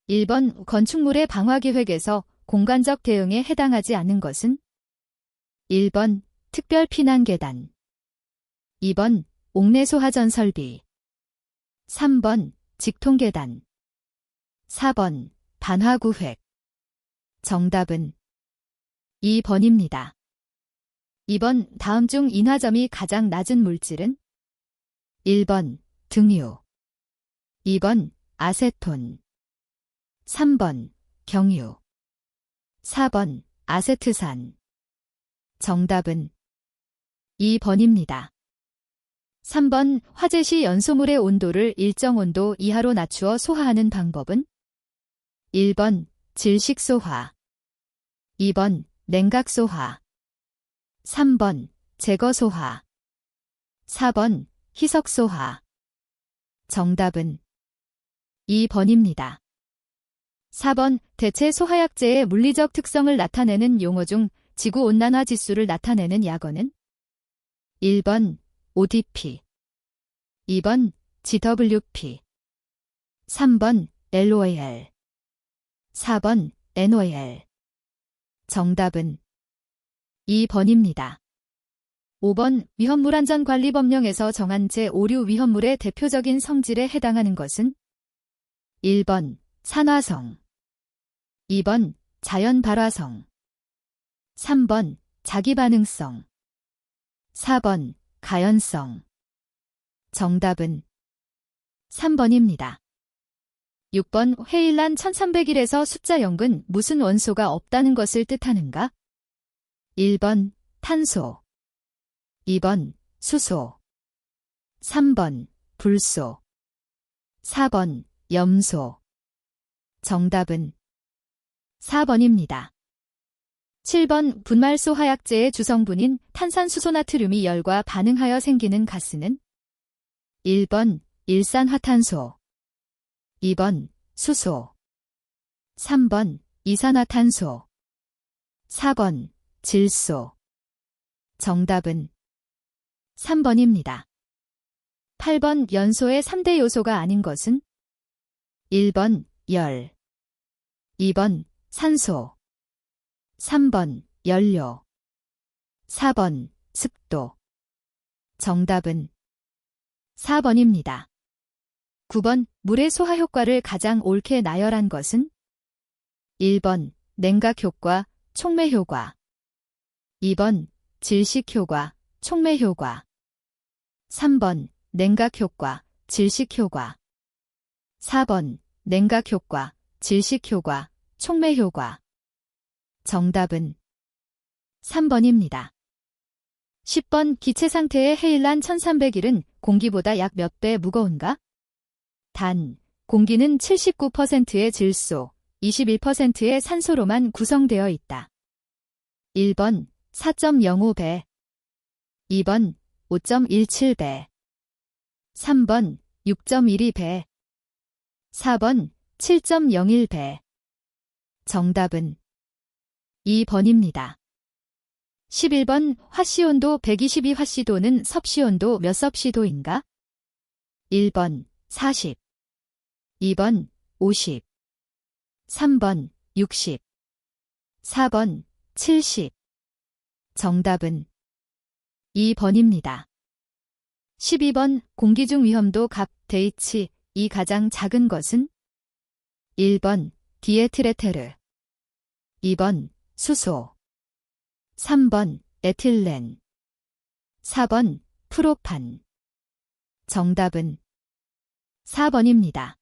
1번 건축물의 방화계획에서 공간적 대응에 해당하지 않는 것은? 1번 특별 피난계단, 2번 옥내 소화전 설비, 3번 직통계단, 4번 반화구획. 정답은 2번입니다. 2번 다음 중 인화점이 가장 낮은 물질은? 1번 등유, 2번 아세톤, 3번 경유, 4번 아세트산. 정답은 2번입니다. 3번 화재 시 연소물의 온도를 일정 온도 이하로 낮추어 소화하는 방법은? 1번 질식소화, 2번 냉각소화, 3번 제거소화, 4번 희석소화. 정답은 2번입니다. 4번 대체 소화약제의 물리적 특성을 나타내는 용어 중 지구온난화 지수를 나타내는 약어는? 1번 ODP, 2번 GWP, 3번 LOL, 4번 NOL. 정답은 2번입니다. 5번 위험물안전관리법령에서 정한 제5류 위험물의 대표적인 성질에 해당하는 것은? 1번 산화성, 2번 자연발화성, 3번 자기반응성, 4번 가연성. 정답은 3번입니다. 6번 회일란 1300일에서 숫자 0은 무슨 원소가 없다는 것을 뜻하는가? 1번 탄소, 2번 수소, 3번 불소, 4번 염소. 정답은 4번입니다. 7번 분말소 화약제의 주성분인 탄산수소나트륨이 열과 반응하여 생기는 가스는? 1번 일산화탄소, 2번 수소, 3번 이산화탄소, 4번 질소. 정답은 3번입니다. 8번 연소의 3대 요소가 아닌 것은? 1번 열, 2번 산소, 3번 연료, 4번 습도. 정답은 4번입니다. 9번 물의 소화 효과를 가장 옳게 나열한 것은? 1번 냉각 효과, 촉매 효과, 2번 질식 효과, 촉매 효과, 3번 냉각 효과, 질식 효과, 4번 냉각 효과, 질식 효과, 촉매 효과. 정답은 3번입니다. 10번 기체 상태의 헤일란 1300일은 공기보다 약 몇 배 무거운가? 단, 공기는 79%의 질소, 21%의 산소로만 구성되어 있다. 1번 4.05배, 2번 5.17배, 3번 6.12배, 4번 7.01배. 정답은 2번입니다. 11번 화씨온도 122화씨도는 섭씨온도 몇 섭씨도인가? 1번 40, 2번 50, 3번 60, 4번 70. 정답은 2번입니다. 12번 공기 중 위험도 값 데이치 이 가장 작은 것은? 1번 디에틸에테르, 2번 수소, 3번 에틸렌, 4번 프로판. 정답은 4번입니다.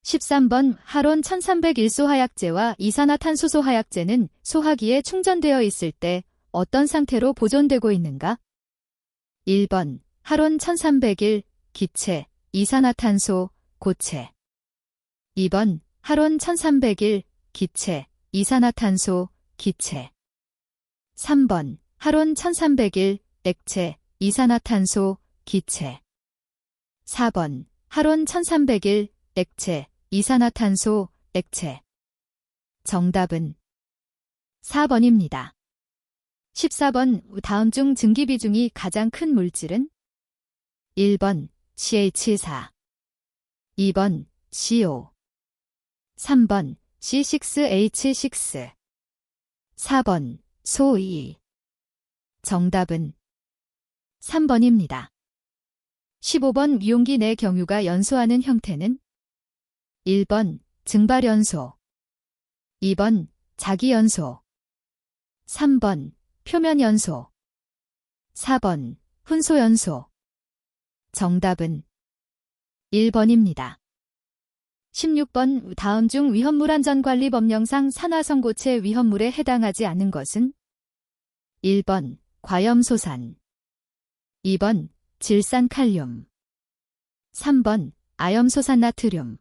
13번 하론 1301소 화약제와 이산화탄소소 화약제는 소화기에 충전되어 있을 때 어떤 상태로 보존되고 있는가? 1번 하론 1301 기체, 이산화탄소, 고체, 2번 하론 1301 기체, 이산화탄소, 기체, 3번 하론 1301 액체, 이산화탄소, 기체, 4번 하론 1301 액체, 이산화탄소, 액체. 정답은 4번입니다. 14번 다음 중 증기 비중이 가장 큰 물질은? 1번 CH4, 2번 CO, 3번 C6H6. 4번 소2. 정답은 3번입니다. 15번 유용기 내 경유가 연소하는 형태는 1번 증발연소, 2번 자기연소, 3번 표면연소, 4번 훈소연소. 정답은 1번입니다. 16번 다음 중 위험물안전관리법령상 산화성고체 위험물에 해당하지 않는 것은 1번 과염소산, 2번 질산칼륨, 3번 아염소산나트륨,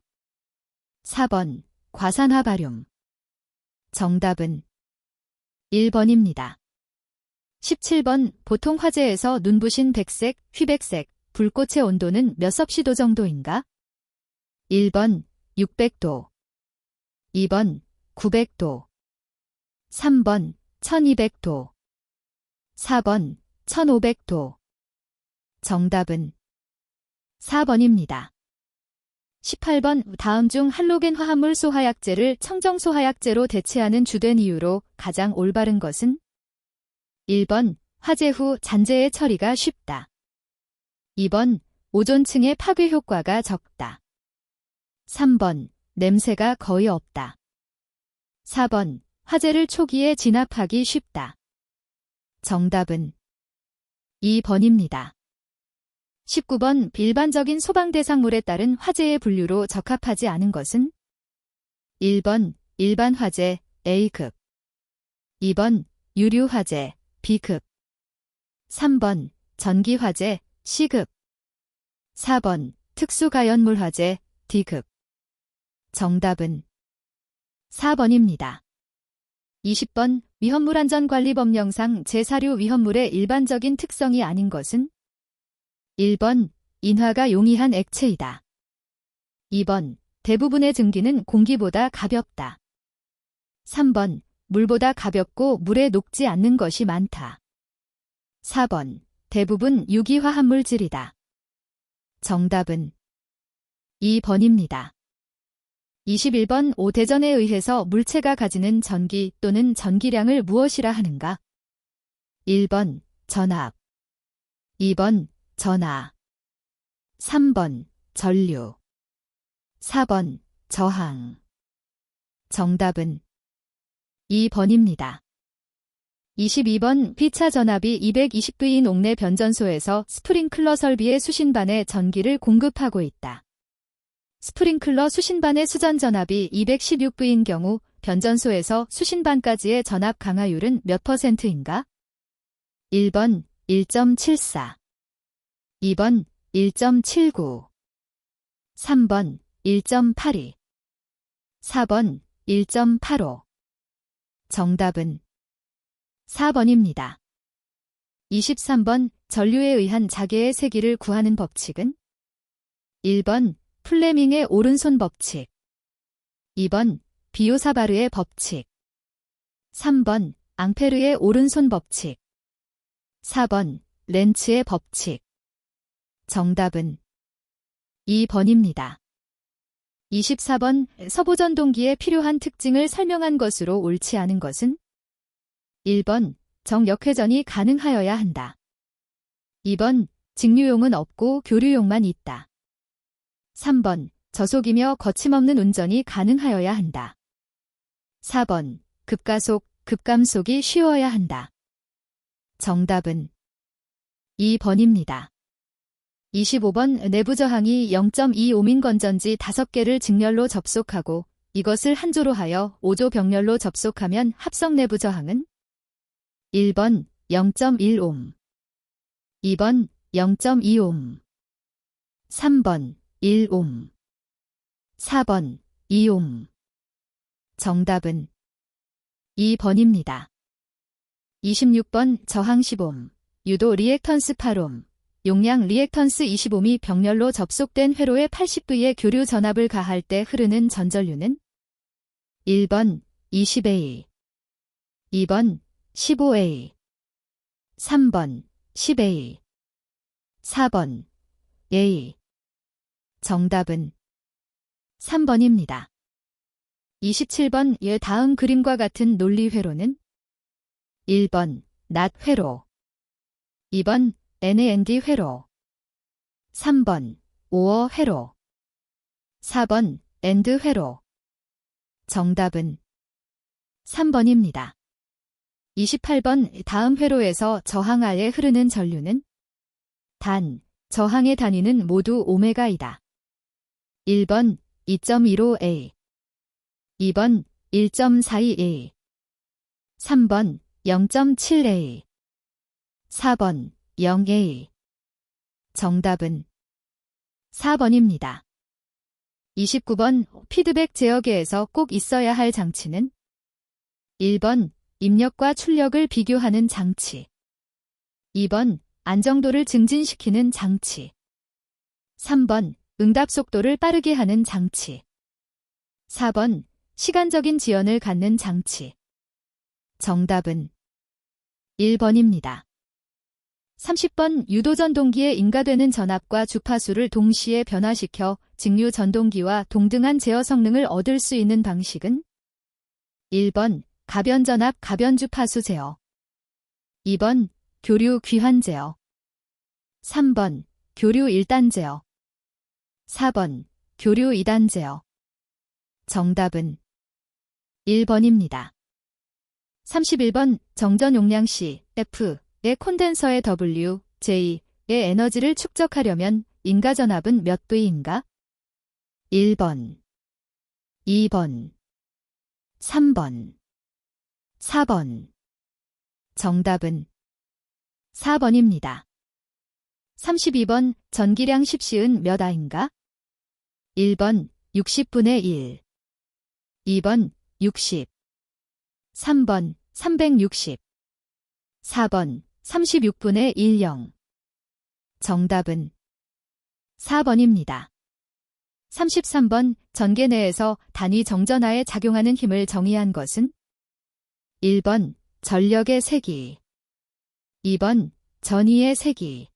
4번 과산화바륨. 정답은 1번입니다. 17번 보통 화재에서 눈부신 백색, 휘백색, 불꽃의 온도는 몇 섭씨도 정도인가? 1번 600도, 2번 900도, 3번 1200도, 4번 1500도. 정답은 4번입니다. 18번 다음 중 할로겐 화합물 소화약제를 청정소화약제로 대체하는 주된 이유로 가장 올바른 것은 1번 화재 후 잔재의 처리가 쉽다, 2번 오존층의 파괴 효과가 적다, 3번 냄새가 거의 없다, 4번 화재를 초기에 진압하기 쉽다. 정답은 2번입니다. 19번 일반적인 소방대상물에 따른 화재의 분류로 적합하지 않은 것은 1번 일반 화재 A급, 2번 유류 화재 B급, 3번 전기 화재 C급, 4번 특수가연물 화재 D급. 정답은 4번입니다. 20번 위험물안전관리법령상 제4류 위험물의 일반적인 특성이 아닌 것은 1번 인화가 용이한 액체이다, 2번 대부분의 증기는 공기보다 가볍다, 3번 물보다 가볍고 물에 녹지 않는 것이 많다, 4번 대부분 유기화합물질이다. 정답은 2번입니다. 21번 오대전에 의해서 물체가 가지는 전기 또는 전기량을 무엇이라 하는가? 1번 전압, 2번 전하, 3번 전류, 4번 저항. 정답은 2번입니다. 22번 피차 전압이 220V인 옥내 변전소에서 스프링클러 설비의 수신반에 전기를 공급하고 있다. 스프링클러 수신반의 수전 전압이 216V인 경우 변전소에서 수신반까지의 전압 강화율은 몇 %인가? 1번 1.74, 2번 1.79, 3번 1.82, 4번 1.85. 정답은 4번입니다. 23번 전류에 의한 자개의 세기를 구하는 법칙은 1번 플레밍의 오른손 법칙, 2번 비오사바르의 법칙, 3번 앙페르의 오른손 법칙, 4번 렌츠의 법칙. 정답은 2번입니다. 24번 서보전동기에 필요한 특징을 설명한 것으로 옳지 않은 것은 1번 정역회전이 가능하여야 한다, 2번 직류용은 없고 교류용만 있다, 3번 저속이며 거침없는 운전이 가능하여야 한다, 4번 급가속, 급감속이 쉬워야 한다. 정답은 2번입니다. 25번 내부 저항이 0.25민 건전지 5개를 직렬로 접속하고 이것을 한 조로 하여 5조 병렬로 접속하면 합성 내부 저항은 1번 0.1옴, 2번 0.2옴, 3번 1옴, 4번 2옴. 정답은 2번입니다. 26번 저항 10옴, 유도 리액턴스 8옴, 용량 리액턴스 20옴이 병렬로 접속된 회로에 80V의 교류 전압을 가할 때 흐르는 전전류는 1번 20A, 2번 15A, 3번 10A, 4번 A. 정답은 3번입니다. 27번 예 다음 그림과 같은 논리 회로는 1번 not 회로 2번 and 회로 3번 or 회로 4번 and 회로 정답은 3번입니다. 28번 다음 회로에서 저항하에 흐르는 전류는 단, 저항의 단위는 모두 오메가이다. 1번 2.15A 2번 1.42A 3번 0.7A 4번 0A 정답은 4번입니다. 29번 피드백 제어기에서 꼭 있어야 할 장치는 1번 입력과 출력을 비교하는 장치 2번 안정도를 증진시키는 장치 3번 응답 속도를 빠르게 하는 장치 4번 시간적인 지연을 갖는 장치 정답은 1번입니다. 30번 유도전동기에 인가되는 전압과 주파수를 동시에 변화시켜 직류 전동기와 동등한 제어 성능을 얻을 수 있는 방식은 1번 가변전압 가변주파수 제어 2번 교류 귀환 제어 3번 교류 1단 제어 4번 교류 2단 제어 정답은 1번입니다. 31번 정전 용량 C, F의 콘덴서의 W, J의 에너지를 축적하려면 인가전압은 몇 V인가? 1번 2번 3번 4번 정답은 4번입니다. 32번 전기량 10C은 몇 A인가? 1번 60분의 1 2번 60 3번 360 4번 36분의 10 정답은 4번입니다. 33번 전계 내에서 단위 정전하에 작용하는 힘을 정의한 것은 1번 전력의 세기 2번 전위의 세기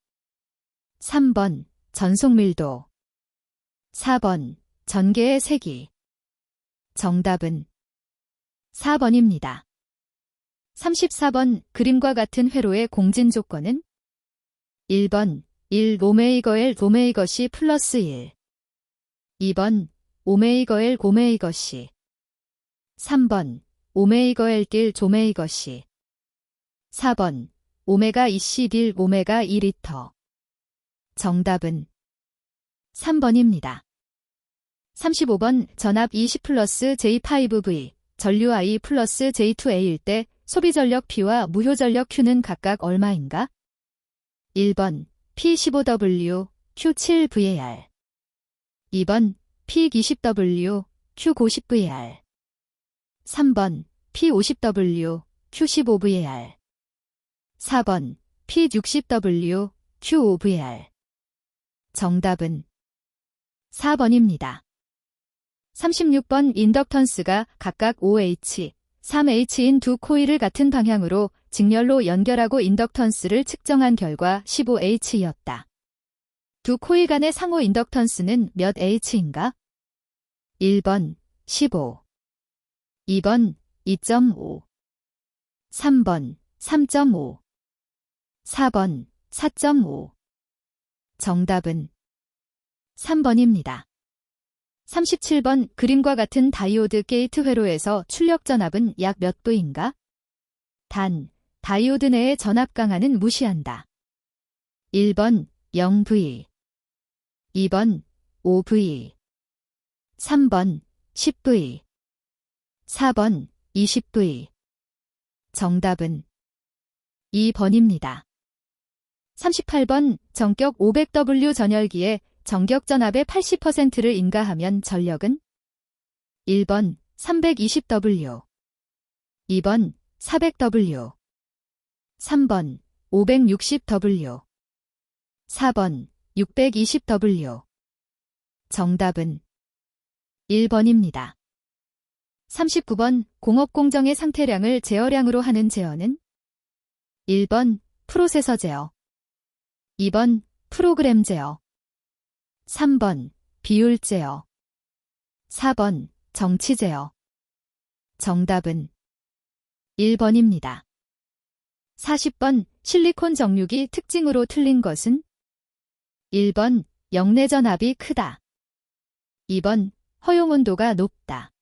3번 전속밀도 4번 전계의 세기 정답은 4번입니다. 34번 그림과 같은 회로의 공진 조건은 1번 1 오메이거1 오메이거 C 플러스 1 2번 오메이거1 오메이거 C 3번 오메이거1 딜 조메이거 C 4번 오메가 2C 딜 오메가 2리터 정답은 3번입니다. 35번 전압 20 플러스 J5V 전류 I 플러스 J2A일 때 소비전력 P와 무효전력 Q는 각각 얼마인가? 1번 P15W Q7VAR 2번 P20W Q90VAR 3번 P50W Q15VAR 4번 P60W Q5VAR 정답은 4번입니다. 36번 인덕턴스가 각각 OH, 3H인 두 코일을 같은 방향으로 직렬로 연결하고 인덕턴스를 측정한 결과 15H였다. 두 코일 간의 상호 인덕턴스는 몇 H인가? 1번 15 2번 2.5 3번 3.5 4번 4.5 정답은 3번입니다. 37번 그림과 같은 다이오드 게이트 회로에서 출력 전압은 약 몇 V인가? 단, 다이오드 내의 전압 강하는 무시한다. 1번 0V 2번 5V 3번 10V 4번 20V 정답은 2번입니다. 38번 전격 500W 전열기에 전격 전압의 80%를 인가하면 전력은 1번 320W 2번 400W 3번 560W 4번 620W 정답은 1번입니다. 39번 공업공정의 상태량을 제어량으로 하는 제어는 1번 프로세서 제어 2번 프로그램 제어 3번 비율 제어 4번 정치 제어 정답은 1번입니다. 40번 실리콘 정육이 특징으로 틀린 것은 1번 역내전압이 크다. 2번 허용온도가 높다.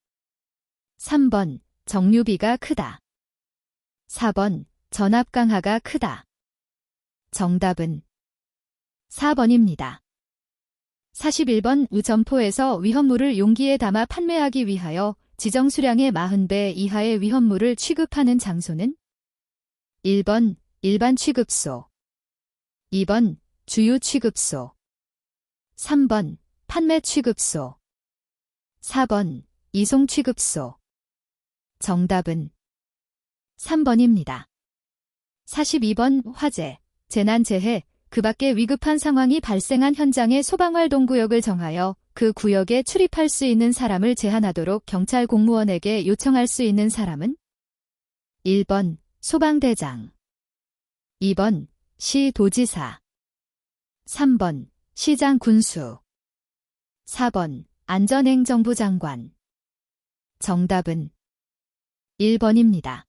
3번 정류비가 크다. 4번 전압 강하가 크다. 정답은 4번입니다. 41번 우점포에서 위험물을 용기에 담아 판매하기 위하여 지정 수량의 40배 이하의 위험물을 취급하는 장소는 1번 일반 취급소, 2번 주유 취급소, 3번 판매 취급소, 4번 이송 취급소. 정답은 3번입니다. 42번 화재, 재난 재해, 그 밖에 위급한 상황이 발생한 현장의 소방활동구역을 정하여 그 구역에 출입할 수 있는 사람을 제한하도록 경찰 공무원에게 요청할 수 있는 사람은 1번 소방대장, 2번 시도지사, 3번 시장 군수, 4번 안전행정부 장관. 정답은 1번입니다.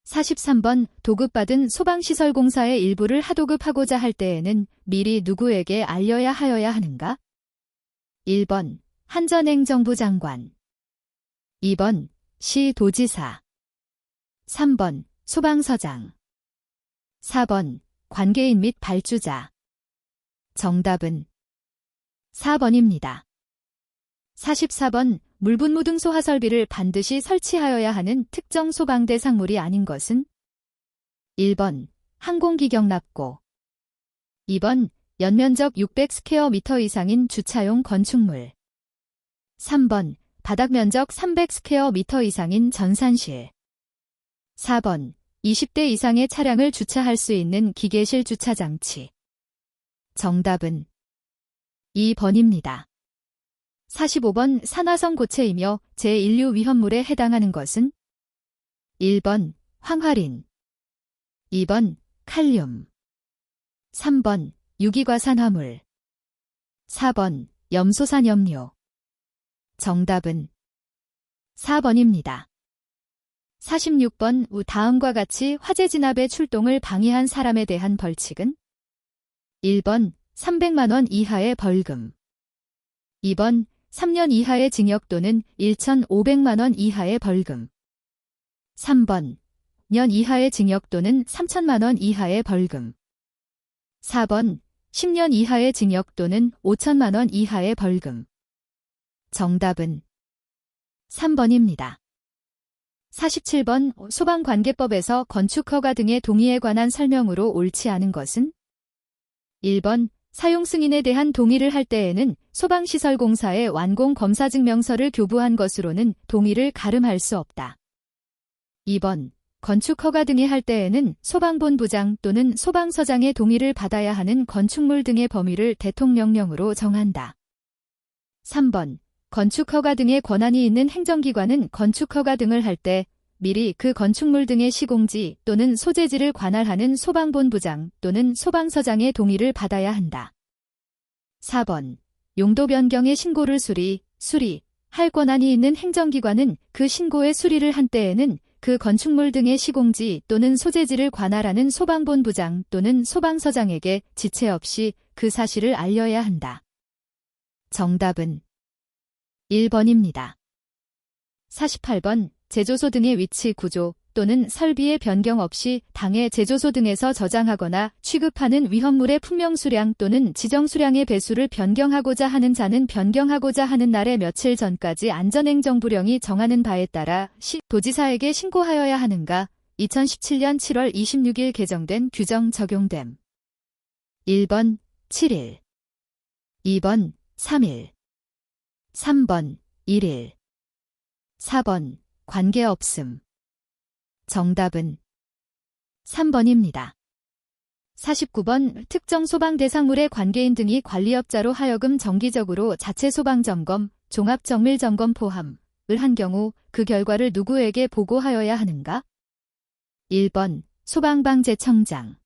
43번 도급받은 소방시설공사의 일부를 하도급하고자 할 때에는 미리 누구에게 알려야 하여야 하는가? 1번 한전행정부 장관, 2번 시도지사, 3번 소방서장, 4번 관계인 및 발주자. 정답은 4번입니다. 44번 물분무등 소하설비를 반드시 설치하여야 하는 특정 소방대 상물이 아닌 것은 1번 항공기경납고, 2번 연면적 600스퀘어미터 이상인 주차용 건축물, 3번 바닥면적 300스퀘어미터 이상인 전산실, 4번 20대 이상의 차량을 주차할 수 있는 기계실 주차장치. 정답은 2번입니다. 45번 산화성 고체이며 제1류 위험물에 해당하는 것은 1번 황화린, 2번 칼륨, 3번 유기과산화물, 4번 염소산염료. 정답은 4번입니다. 46번 다음과 같이 화재 진압의 출동을 방해한 사람에 대한 벌칙은 1번 300만 원 이하의 벌금, 2번 3년 이하의 징역 또는 1,500만 원 이하의 벌금, 3번 년 이하의 징역 또는 3천만 원 이하의 벌금, 4번 10년 이하의 징역 또는 5천만 원 이하의 벌금. 정답은 3번입니다. 47번 소방관계법에서 건축허가 등의 동의에 관한 설명으로 옳지 않은 것은 1번 사용 승인에 대한 동의를 할 때에는 소방시설공사에 완공검사증명서를 교부한 것으로는 동의를 가름할 수 없다. 2번 건축허가 등에 할 때에는 소방본부장 또는 소방서장의 동의를 받아야 하는 건축물 등의 범위를 대통령령으로 정한다. 3번 건축허가 등의 권한이 있는 행정기관은 건축허가 등을 할 때 미리 그 건축물 등의 시공지 또는 소재지를 관할하는 소방본부장 또는 소방서장의 동의를 받아야 한다. 4번 용도 변경의 신고를 수리할 권한이 있는 행정기관은 그 신고의 수리를 한 때에는 그 건축물 등의 시공지 또는 소재지를 관할하는 소방본부장 또는 소방서장에게 지체 없이 그 사실을 알려야 한다. 정답은 1번입니다. 48번 제조소 등의 위치 구조 또는 설비의 변경 없이 당해 제조소 등에서 저장하거나 취급하는 위험물의 품명수량 또는 지정수량의 배수를 변경하고자 하는 자는 변경하고자 하는 날의 며칠 전까지 안전행정부령이 정하는 바에 따라 도지사에게 신고하여야 하는가? 2017년 7월 26일 개정된 규정 적용됨. 1번 7일, 2번 3일, 3번 1일, 4번 관계없음. 정답은 3번입니다. 49번 특정 소방 대상물의 관계인 등이 관리업자로 하여금 정기적으로 자체 소방점검, 종합정밀점검 포함을 한 경우 그 결과를 누구에게 보고하여야 하는가? 1번 소방방재청장,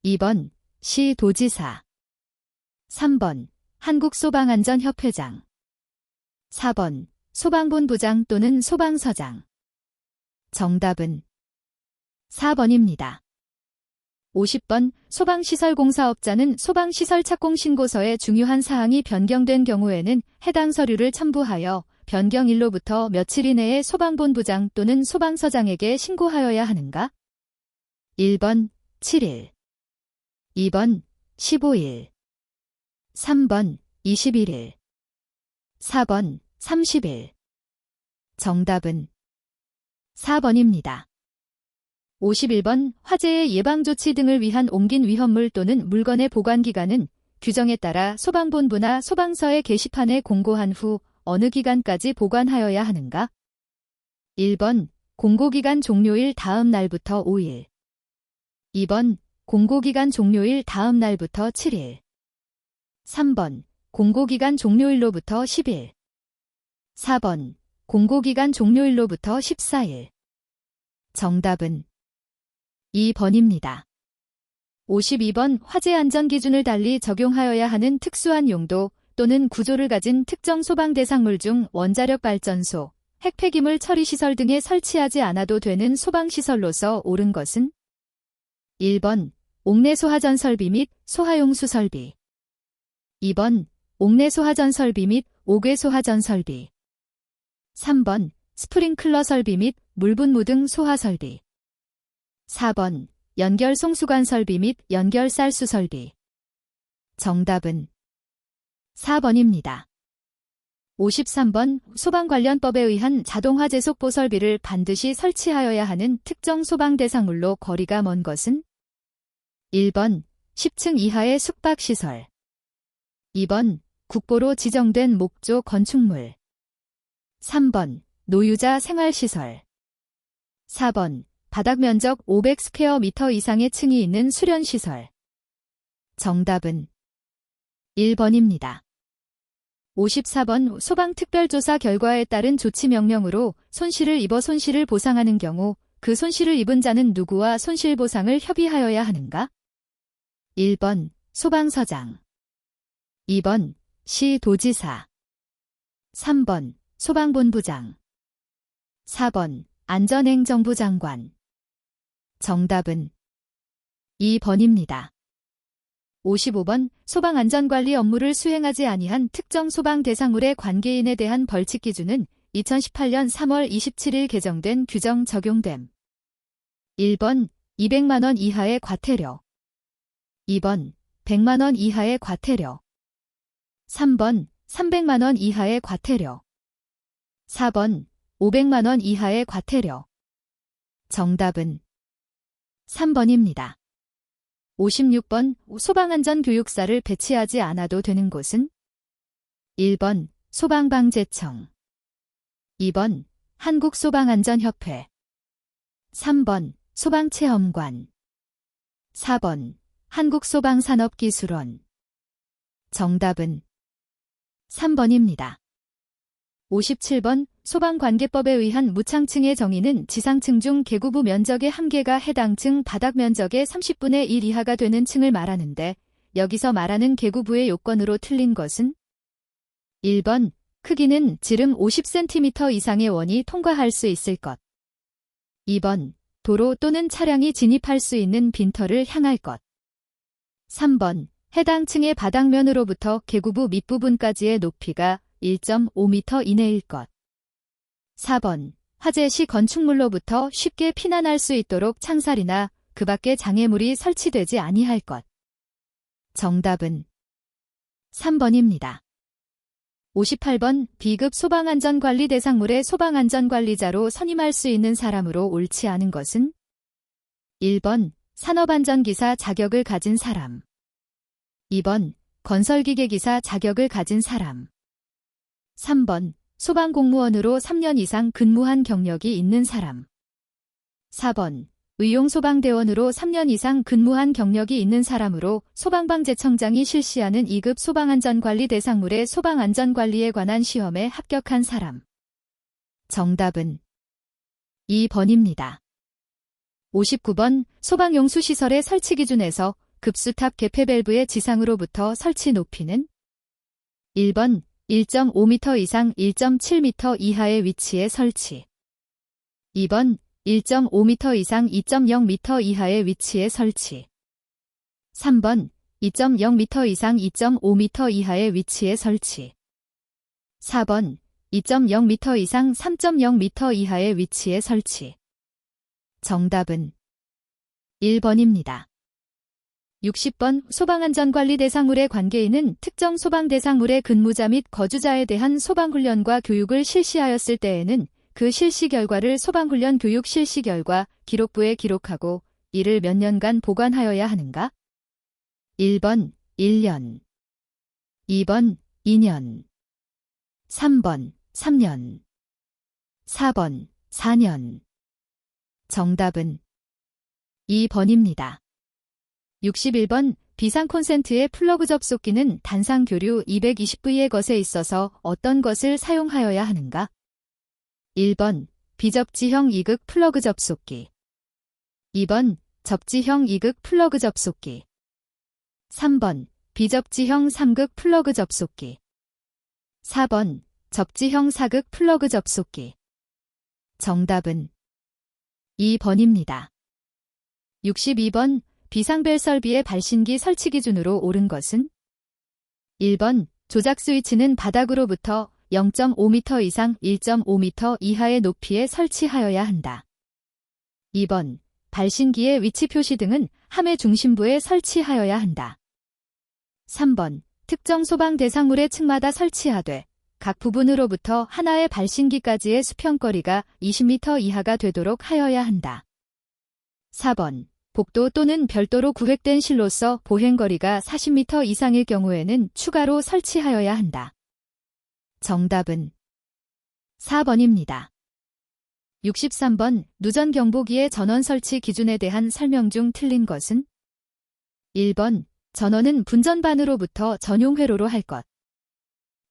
2번 시도지사, 3번 한국소방안전협회장, 4번 소방본부장 또는 소방서장. 정답은 4번입니다. 50번 소방시설공사업자는 소방시설 착공신고서에 중요한 사항이 변경된 경우에는 해당 서류를 첨부하여 변경일로부터 며칠 이내에 소방본부장 또는 소방서장에게 신고하여야 하는가? 1번 7일, 2번 15일, 3번 21일, 4번 30일. 정답은 4번입니다. 51번 화재의 예방조치 등을 위한 옮긴 위험물 또는 물건의 보관기간은 규정에 따라 소방본부나 소방서의 게시판에 공고한 후 어느 기간까지 보관하여야 하는가? 1번 공고기간 종료일 다음 날부터 5일, 2번 공고기간 종료일 다음 날부터 7일, 3번 공고기간 종료일로부터 10일, 4번 공고기간 종료일로부터 14일. 정답은 2번입니다. 52번 화재 안전 기준을 달리 적용하여야 하는 특수한 용도 또는 구조를 가진 특정 소방 대상물 중 원자력 발전소, 핵폐기물 처리 시설 등에 설치하지 않아도 되는 소방시설로서 옳은 것은? 1번 옥내 소하전 설비 및 소하용수 설비, 2번 옥내 소하전 설비 및 옥외 소하전 설비, 3번 스프링클러 설비 및 물분무 등 소하 설비, 4번 연결 송수관 설비 및 연결 쌀수 설비. 정답은 4번입니다. 53번 소방관련법에 의한 자동화 제속보 설비를 반드시 설치하여야 하는 특정 소방 대상물로 거리가 먼 것은? 1번 10층 이하의 숙박시설, 2번 국보로 지정된 목조 건축물, 3번 노유자 생활시설, 4번 바닥 면적 500스퀘어미터 이상의 층이 있는 수련시설. 정답은 1번입니다. 54번 소방특별조사 결과에 따른 조치명령으로 손실을 입어 손실을 보상하는 경우 그 손실을 입은 자는 누구와 손실보상을 협의하여야 하는가? 1번 소방서장, 2번 시도지사, 3번 소방본부장, 4번 안전행정부 장관. 정답은 2번입니다. 55번 소방안전관리 업무를 수행하지 아니한 특정 소방 대상물의 관계인에 대한 벌칙 기준은 2018년 3월 27일 개정된 규정 적용됨. 1번 200만 원 이하의 과태료, 2번 100만 원 이하의 과태료, 3번 300만 원 이하의 과태료, 4번 500만 원 이하의 과태료. 정답은 3번입니다. 56번 소방안전교육사를 배치하지 않아도 되는 곳은? 1번 소방방재청, 2번 한국소방안전협회, 3번 소방체험관, 4번 한국소방산업기술원. 정답은 3번입니다. 57번 소방관계법에 의한 무창층의 정의는 지상층 중 계구부 면적의 한계가 해당 층 바닥 면적의 30분의 1 이하가 되는 층을 말하는데 여기서 말하는 계구부의 요건으로 틀린 것은? 1번 크기는 지름 50cm 이상의 원이 통과할 수 있을 것, 2번 도로 또는 차량이 진입할 수 있는 빈터를 향할 것, 3번 해당 층의 바닥면으로부터 계구부 밑부분까지의 높이가 1.5m 이내일 것, 4번 화재 시 건축물로부터 쉽게 피난할 수 있도록 창살이나 그 밖에 장애물이 설치되지 아니할 것. 정답은 3번입니다. 58번 B급 소방안전관리 대상물의 소방안전관리자로 선임할 수 있는 사람으로 옳지 않은 것은? 1번 산업안전기사 자격을 가진 사람, 2번 건설기계기사 자격을 가진 사람, 3번 소방공무원으로 3년 이상 근무한 경력이 있는 사람, 4번 의용소방대원으로 3년 이상 근무한 경력이 있는 사람으로 소방방재청장이 실시하는 2급 소방안전관리 대상물의 소방안전관리에 관한 시험에 합격한 사람. 정답은 2번입니다. 59번 소방용수시설의 설치 기준에서 급수탑 개폐 밸브의 지상으로부터 설치 높이는? 1번 1.5m 이상 1.7m 이하의 위치에 설치. 2번 1.5m 이상 2.0m 이하의 위치에 설치. 3번 2.0m 이상 2.5m 이하의 위치에 설치. 4번 2.0m 이상 3.0m 이하의 위치에 설치. 정답은 1번입니다. 60번 소방안전관리 대상물의 관계인은 특정 소방대상물의 근무자 및 거주자에 대한 소방훈련과 교육을 실시하였을 때에는 그 실시 결과를 소방훈련 교육 실시 결과 기록부에 기록하고 이를 몇 년간 보관하여야 하는가? 1번 1년, 2번 2년, 3번 3년, 4번 4년. 정답은 2번입니다. 61번 비상 콘센트의 플러그 접속기는 단상 교류 220V의 것에 있어서 어떤 것을 사용하여야 하는가? 1번 비접지형 2극 플러그 접속기, 2번 접지형 2극 플러그 접속기, 3번 비접지형 3극 플러그 접속기, 4번 접지형 4극 플러그 접속기. 정답은 2번입니다. 62번 비상벨 설비의 발신기 설치 기준으로 옳은 것은? 1번 조작 스위치는 바닥으로부터 0.5m 이상 1.5m 이하의 높이에 설치하여야 한다. 2번 발신기의 위치 표시 등은 함의 중심부에 설치하여야 한다. 3번 특정 소방 대상물의 층마다 설치하되 각 부분으로부터 하나의 발신기까지의 수평거리가 20m 이하가 되도록 하여야 한다. 4번 복도 또는 별도로 구획된 실로서 보행거리가 40m 이상일 경우에는 추가로 설치하여야 한다. 정답은 4번입니다. 63번 누전 경보기의 전원 설치 기준에 대한 설명 중 틀린 것은? 1번 전원은 분전반으로부터 전용 회로로 할 것.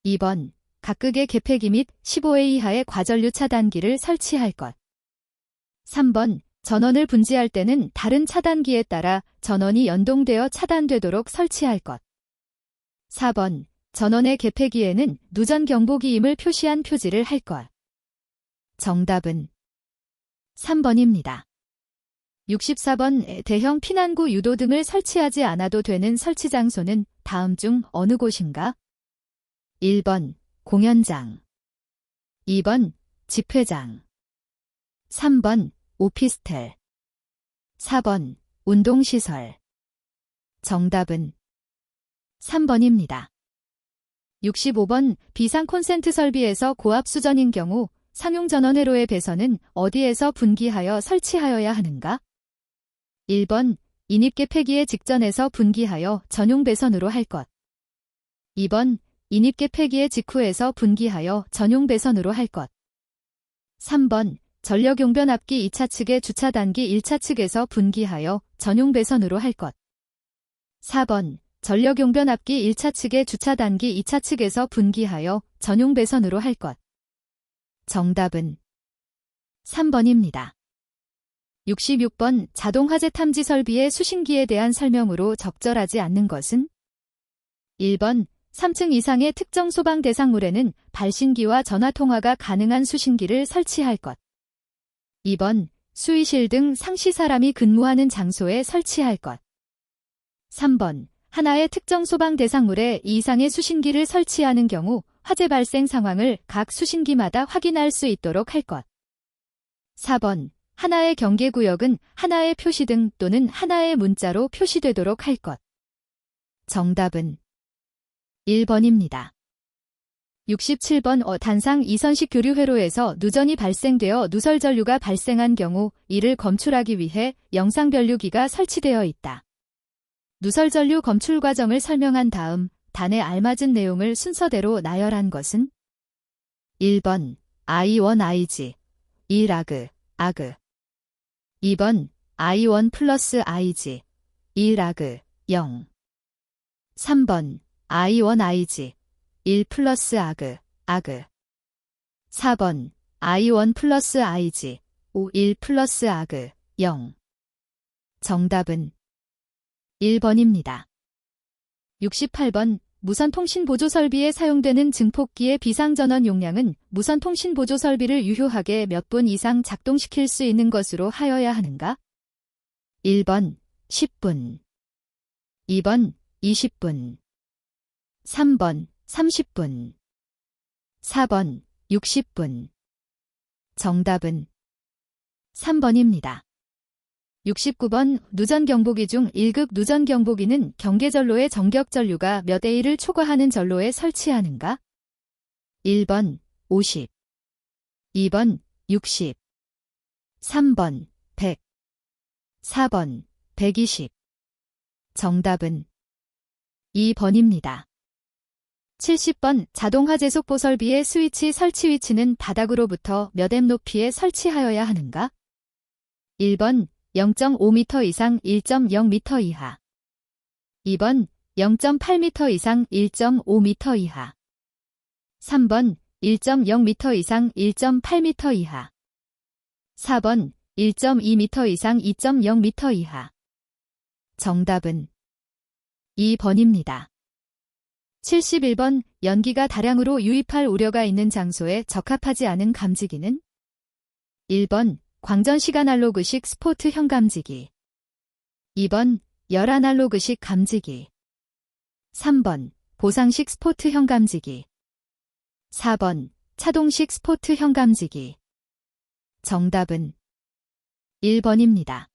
2번 각극의 개폐기 및 15회 이하의 과전류 차단기를 설치할 것. 3번 전원을 분지할 때는 다른 차단기에 따라 전원이 연동되어 차단되도록 설치할 것. 4번 전원의 개폐기에는 누전 경보기임을 표시한 표지를 할 것. 정답은 3번입니다. 64번 대형 피난구 유도 등을 설치하지 않아도 되는 설치 장소는 다음 중 어느 곳인가? 1번 공연장, 2번 집회장, 3번 오피스텔, 4번 운동시설. 정답은 3번입니다. 65번 비상 콘센트 설비에서 고압 수전인 경우 상용 전원 회로의 배선은 어디에서 분기하여 설치하여야 하는가? 1번 인입 개폐기의 직전에서 분기하여 전용 배선으로 할 것. 2번 인입 개폐기의 직후에서 분기하여 전용 배선으로 할 것. 3번 전력 용변 앞기 2차 측의 주차 단기 1차 측에서 분기하여 전용 배선으로 할 것. 4번 전력 용변 앞기 1차 측의 주차 단기 2차 측에서 분기하여 전용 배선으로 할 것. 정답은 3번입니다. 66번 자동 화재 탐지 설비의 수신기에 대한 설명으로 적절하지 않는 것은? 1번 3층 이상의 특정 소방 대상물에는 발신기와 전화통화가 가능한 수신기를 설치할 것. 2번 수의실 등 상시 사람이 근무하는 장소에 설치할 것. 3번 하나의 특정 소방 대상물에 이상의 수신기를 설치하는 경우 화재 발생 상황을 각 수신기마다 확인할 수 있도록 할 것. 4번 하나의 경계구역은 하나의 표시등 또는 하나의 문자로 표시되도록 할 것. 정답은 1번입니다. 67번 단상 이선식 교류회로에서 누전이 발생되어 누설전류가 발생한 경우 이를 검출하기 위해 영상변류기가 설치되어 있다. 누설전류 검출 과정을 설명한 다음 단에 알맞은 내용을 순서대로 나열한 것은? 1번 I1 IG 1 아그 아그 2번 I1 플러스 IG 1 아그 0 3번 I1 IG 1 플러스 아그 아그 4번 I1 플러스 IG 1 플러스 아그 0. 정답은 1번입니다. 68번 무선통신보조설비에 사용되는 증폭기의 비상전원 용량은 무선통신보조설비를 유효하게 몇 분 이상 작동시킬 수 있는 것으로 하여야 하는가? 1번 10분, 2번 20분, 3번 30분, 4번 60분. 정답은 3번입니다. 69번 누전경보기 중 1급 누전경보기는 경계전로의 정격전류가 몇 A를 초과하는 전로에 설치하는가? 1번 50, 2번 60, 3번 100, 4번 120. 정답은 2번입니다. 70번 자동화재속 보설비의 스위치 설치 위치는 바닥으로부터 몇 M 높이에 설치하여야 하는가? 1번 0.5m 이상 1.0m 이하, 2번 0.8m 이상 1.5m 이하, 3번 1.0m 이상 1.8m 이하, 4번 1.2m 이상 2.0m 이하. 정답은 2번입니다. 71번 연기가 다량으로 유입할 우려가 있는 장소에 적합하지 않은 감지기는? 1번 광전식 아날로그식 스포트형 감지기, 2번 열 아날로그식 감지기, 3번 보상식 스포트형 감지기, 4번 차동식 스포트형 감지기. 정답은 1번입니다.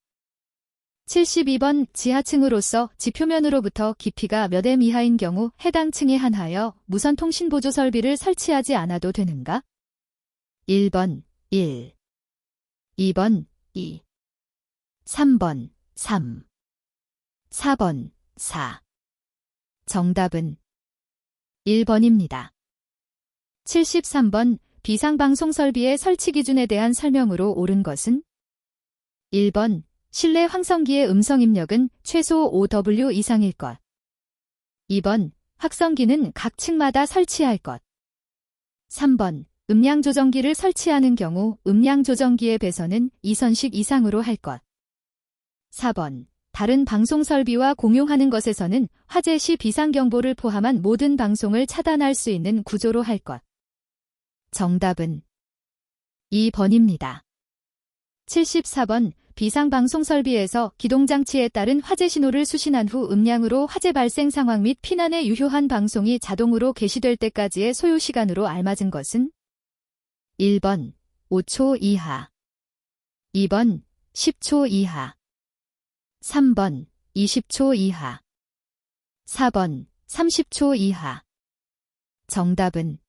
72번 지하층으로서 지표면으로부터 깊이가 몇 M 이하인 경우 해당 층에 한하여 무선통신보조 설비를 설치하지 않아도 되는가? 1번 1, 2번 2, 3번 3, 4번 4. 정답은 1번입니다. 73번 비상방송 설비의 설치 기준에 대한 설명으로 옳은 것은? 1번 실내 확성기의 음성 입력은 최소 5W 이상일 것. 2번 확성기는 각 층마다 설치할 것. 3번 음량 조정기를 설치하는 경우 음량 조정기의 배선은 2선씩 이상으로 할 것. 4번 다른 방송 설비와 공용하는 것에서는 화재 시 비상경보를 포함한 모든 방송을 차단할 수 있는 구조로 할 것. 정답은 2번입니다. 74번 비상방송 설비에서 기동장치에 따른 화재 신호를 수신한 후 음량으로 화재 발생 상황 및 피난에 유효한 방송이 자동으로 개시될 때까지의 소요시간으로 알맞은 것은? 1번 5초 이하, 2번 10초 이하, 3번 20초 이하, 4번 30초 이하. 정답은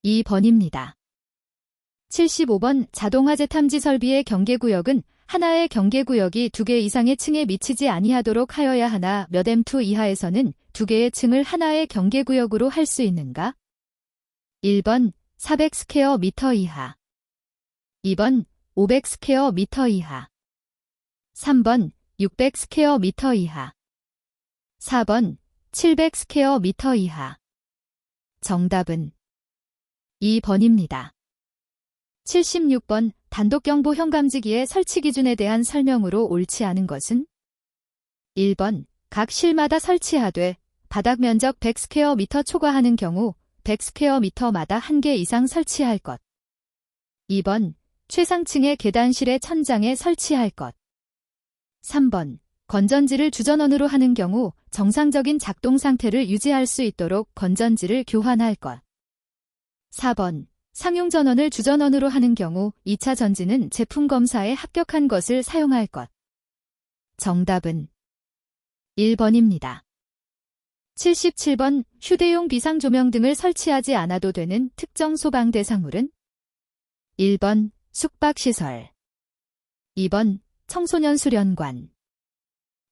2번입니다. 75번 자동화재 탐지 설비의 경계구역은 하나의 경계구역이 2개 이상의 층에 미치지 아니하도록 하여야 하나 몇 M2 이하에서는 2개의 층을 하나의 경계구역으로 할 수 있는가? 1번 400 스퀘어 미터 이하, 2번 500 스퀘어 미터 이하, 3번 600 스퀘어 미터 이하, 4번 700 스퀘어 미터 이하. 정답은 2번입니다. 76번 단독경보형 감지기의 설치 기준에 대한 설명으로 옳지 않은 것은? 1번 각 실마다 설치하되 바닥 면적 100 스퀘어 미터 초과하는 경우 100 스퀘어 미터마다 1개 이상 설치할 것. 2번 최상층의 계단실의 천장에 설치할 것. 3번 건전지를 주전원으로 하는 경우 정상적인 작동 상태를 유지할 수 있도록 건전지를 교환할 것. 4번 상용 전원을 주전원으로 하는 경우 2차 전지는 제품 검사에 합격한 것을 사용할 것. 정답은 1번입니다. 77번 휴대용 비상조명 등을 설치하지 않아도 되는 특정 소방 대상물은? 1번 숙박시설, 2번 청소년 수련관,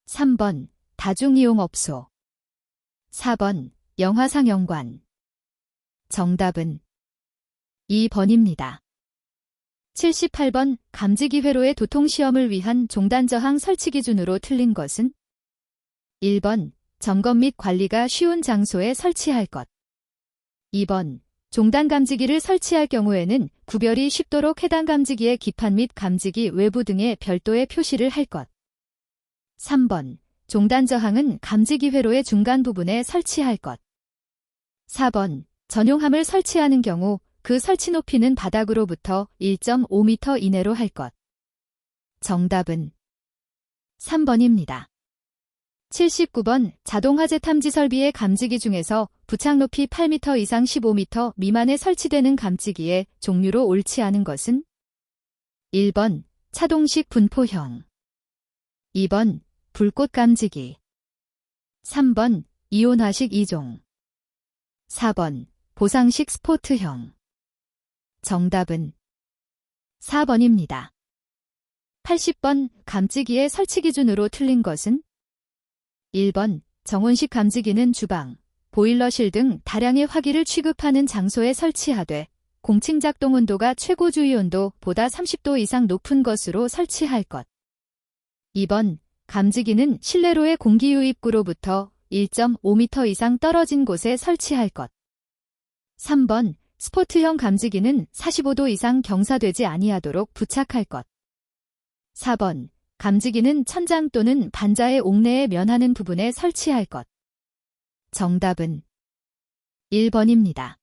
3번 다중이용업소, 4번 영화상영관. 정답은 2번입니다. 78번 감지기 회로의 도통시험을 위한 종단저항 설치 기준으로 틀린 것은? 1번 점검 및 관리가 쉬운 장소에 설치할 것. 2번 종단 감지기를 설치할 경우에는 구별이 쉽도록 해당 감지기의 기판 및 감지기 외부 등에 별도의 표시를 할 것. 3번 종단 저항은 감지기 회로의 중간 부분에 설치할 것. 4번. 전용함을 설치하는 경우 그 설치 높이는 바닥으로부터 1.5m 이내로 할 것. 정답은 3번입니다. 79번. 자동화재 탐지 설비의 감지기 중에서 부착 높이 8m 이상 15m 미만에 설치되는 감지기의 종류로 옳지 않은 것은? 1번. 차동식 분포형. 2번. 불꽃 감지기. 3번. 이온화식 2종. 4번. 보상식 스포트형. 정답은 4번입니다. 80번. 감지기의 설치 기준으로 틀린 것은? 1번. 정온식 감지기는 주방, 보일러실 등 다량의 화기를 취급하는 장소에 설치하되 공칭 작동 온도가 최고 주의 온도보다 30도 이상 높은 것으로 설치할 것. 2번. 감지기는 실내로의 공기 유입구로부터 1.5m 이상 떨어진 곳에 설치할 것. 3번. 스포트형 감지기는 45도 이상 경사되지 아니하도록 부착할 것. 4번. 감지기는 천장 또는 반자의 옥내에 면하는 부분에 설치할 것. 정답은 1번입니다.